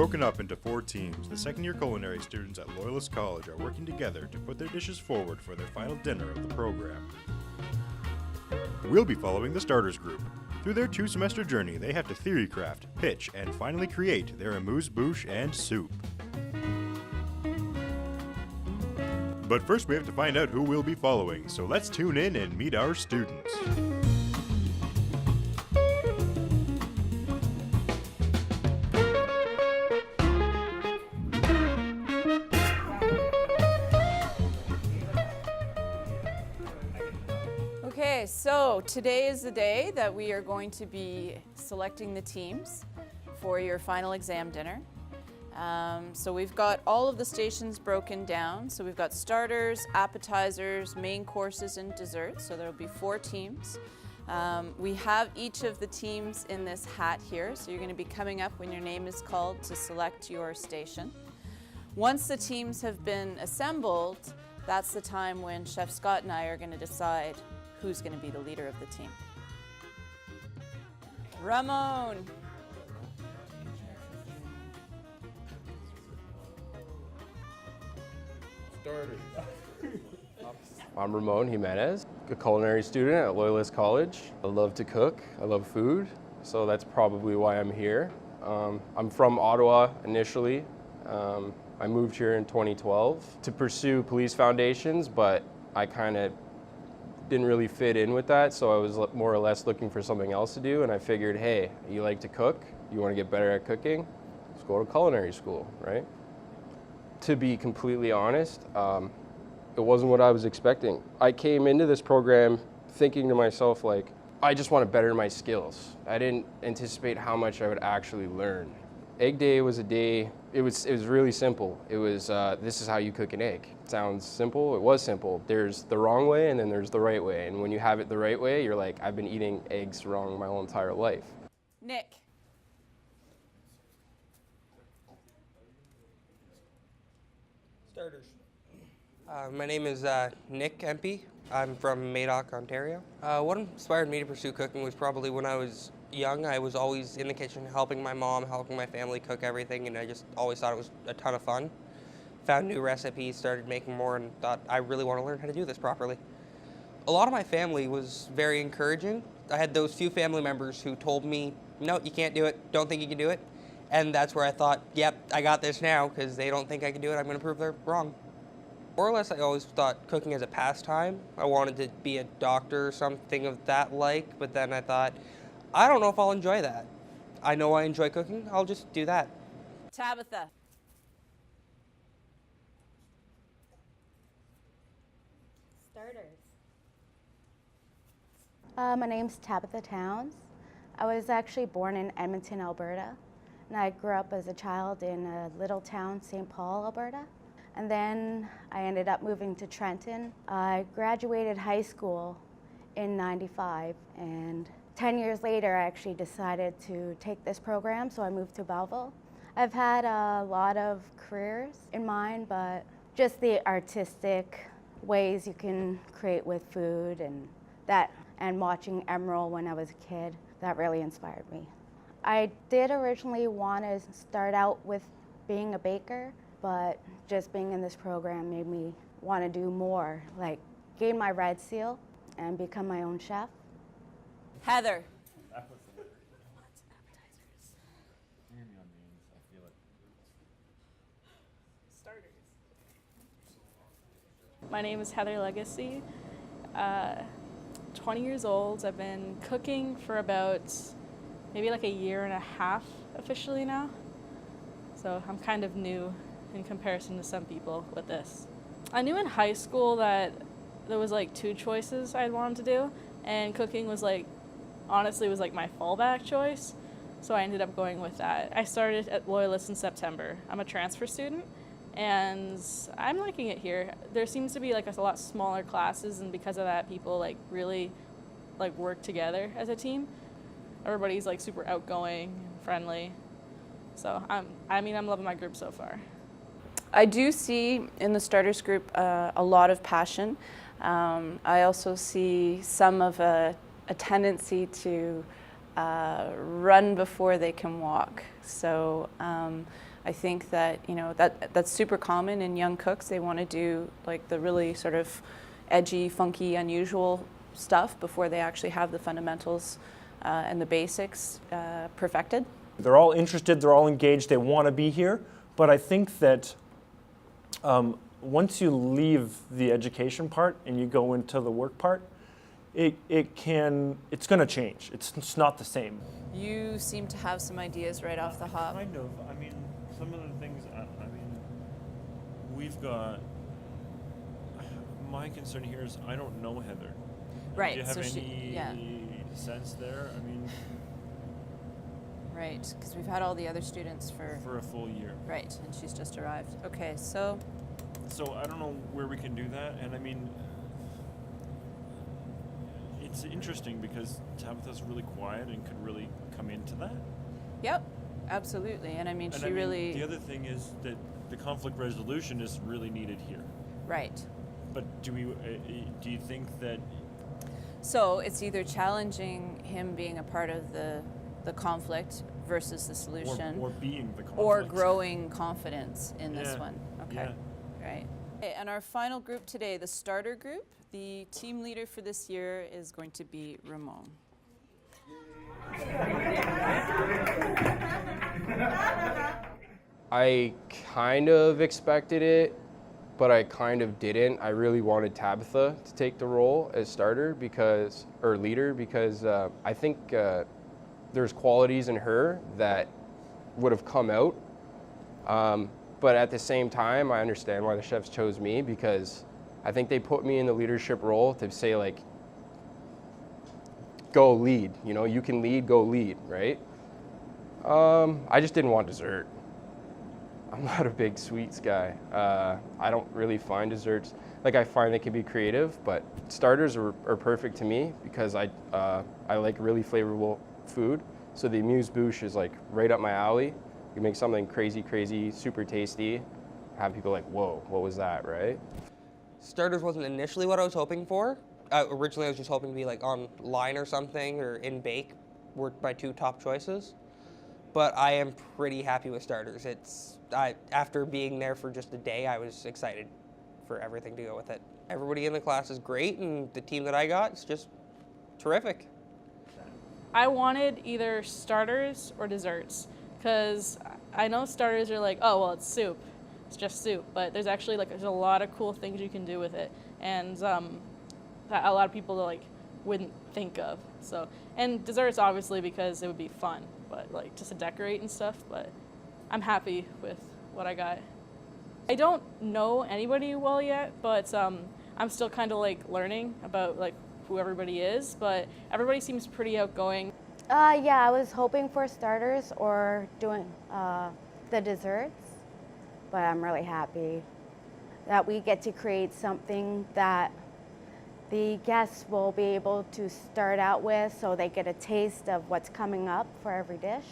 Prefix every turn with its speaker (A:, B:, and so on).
A: Broken up into 4 teams, the second-year culinary students at Loyalist College are working together to put their dishes forward for their final dinner of the program. We'll be following the starters group. Through their 2-semester journey, they have to theory craft, pitch, and finally create their amuse-bouche and soup. But first we have to find out who we'll be following, so let's tune in and meet our students.
B: Okay, so today is the day that we are going to be selecting the teams for your final exam dinner. So we've got all of the stations broken down. So we've got starters, appetizers, main courses, and desserts. So there'll be 4 teams. We have each of the teams in this hat here. So you're going to be coming up when your name is called to select your station. Once the teams have been assembled, that's the time when Chef Scott and I are going to decide who's going to be the leader of the team. Ramon.
C: I'm Ramon Jimenez, a culinary student at Loyalist College. I love to cook, I love food, so that's probably why I'm here. I'm from Ottawa initially. I moved here in 2012 to pursue police foundations, but I kind of didn't really fit in with that, so I was more or less looking for something else to do, and I figured, hey, you like to cook, you want to get better at cooking, let's go to culinary school, right? To be completely honest, it wasn't what I was expecting. I came into this program thinking to myself, like, I just want to better my skills. I didn't anticipate how much I would actually learn. Egg day was a day, it was really simple. It was, this is how you cook an egg. Sounds simple, it was simple. There's the wrong way and then there's the right way. And when you have it the right way, you're like, I've been eating eggs wrong my whole entire life.
B: Nick.
D: Starters. My name is Nick Empey. I'm from Madoc, Ontario. What inspired me to pursue cooking was probably when I was young. I was always in the kitchen helping my mom, helping my family cook everything, and I just always thought it was a ton of fun. Found new recipes, started making more, and thought I really want to learn how to do this properly. A lot of my family was very encouraging. I had those few family members who told me, no, you can't do it, don't think you can do it. And that's where I thought, yep, I got this now, because they don't think I can do it, I'm going to prove they're wrong. More or less, I always thought cooking as a pastime. I wanted to be a doctor or something of that like, but then I thought, I don't know if I'll enjoy that. I know I enjoy cooking, I'll just do that.
B: Tabatha.
E: Starters. My name's Tabatha Towns. I was actually born in Edmonton, Alberta, and I grew up as a child in a little town, St. Paul, Alberta. And then I ended up moving to Trenton. I graduated high school in '95, and 10 years later I actually decided to take this program, so I moved to Belleville. I've had a lot of careers in mind, but just the artistic ways you can create with food and watching Emerald when I was a kid, that really inspired me. I did originally want to start out with being a baker, but just being in this program made me want to do more, like gain my red seal and become my own chef.
B: Heather.
F: My name is Heather Legacy. 20 years old. I've been cooking for about maybe like a year and a half officially now. So I'm kind of new in comparison to some people with this. I knew in high school that there was like 2 choices I'd wanted to do, and cooking was like, honestly, was like my fallback choice. So I ended up going with that. I started at Loyalist in September. I'm a transfer student, and I'm liking it here. There seems to be like a lot smaller classes, and because of that, people like really like work together as a team. Everybody's like super outgoing and friendly. So I'm loving my group so far.
B: I do see in the starters group a lot of passion. I also see some of a tendency to run before they can walk. So I think that, you know, that's super common in young cooks. They want to do like the really sort of edgy, funky, unusual stuff before they actually have the fundamentals and the basics perfected.
G: They're all interested, they're all engaged, they want to be here, but I think that once you leave the education part and you go into the work part, it's going to change. It's not the same.
B: You seem to have some ideas right off the hop.
H: Kind of. I mean, some of the things, we've got, my concern here is I don't know Heather.
B: Right.
H: Do you have
B: so
H: any sense there? I mean,
B: right, because we've had all the other students for
H: a full year.
B: Right, and she's just arrived. Okay, so
H: I don't know where we can do that, and I mean, it's interesting because Tabatha's really quiet and could really come into that.
B: yep, absolutely. And I mean,
H: And
B: she really
H: The other thing is that the conflict resolution is really needed here.
B: right.
H: But do you think that?
B: So it's either challenging him being a part of the conflict versus the solution,
H: Or being the conflict.
B: or growing confidence in this
H: Yeah,
B: one. Okay.
H: yeah.
B: Right. Okay, and our final group today, the starter group, the team leader for this year is going to be Ramon.
C: I kind of expected it, but I kind of didn't. I really wanted Tabatha to take the role as starter leader because I think there's qualities in her that would have come out. But at the same time, I understand why the chefs chose me because I think they put me in the leadership role to say like, go lead, you know, you can lead, go lead, right? I just didn't want dessert. I'm not a big sweets guy. I don't really find desserts, like I find they can be creative, but starters are perfect to me because I like really flavorful food. So the amuse-bouche is like right up my alley. You make something crazy, super tasty, have people like, whoa, what was that, right?
D: Starters wasn't initially what I was hoping for. Originally, I was just hoping to be like online or something, or in bake, were my two top choices. But I am pretty happy with starters. After being there for just a day, I was excited for everything to go with it. Everybody in the class is great, and the team that I got is just terrific.
F: I wanted either starters or desserts because I know starters are like, oh, well, it's soup. It's just soup. But there's actually there's a lot of cool things you can do with it. And that a lot of people wouldn't think of. So, and desserts obviously because it would be fun, but just to decorate and stuff. But I'm happy with what I got. I don't know anybody well yet, but I'm still kind of learning about who everybody is. But everybody seems pretty outgoing.
E: Yeah, I was hoping for starters or doing the desserts, but I'm really happy that we get to create something that the guests will be able to start out with so they get a taste of what's coming up for every dish.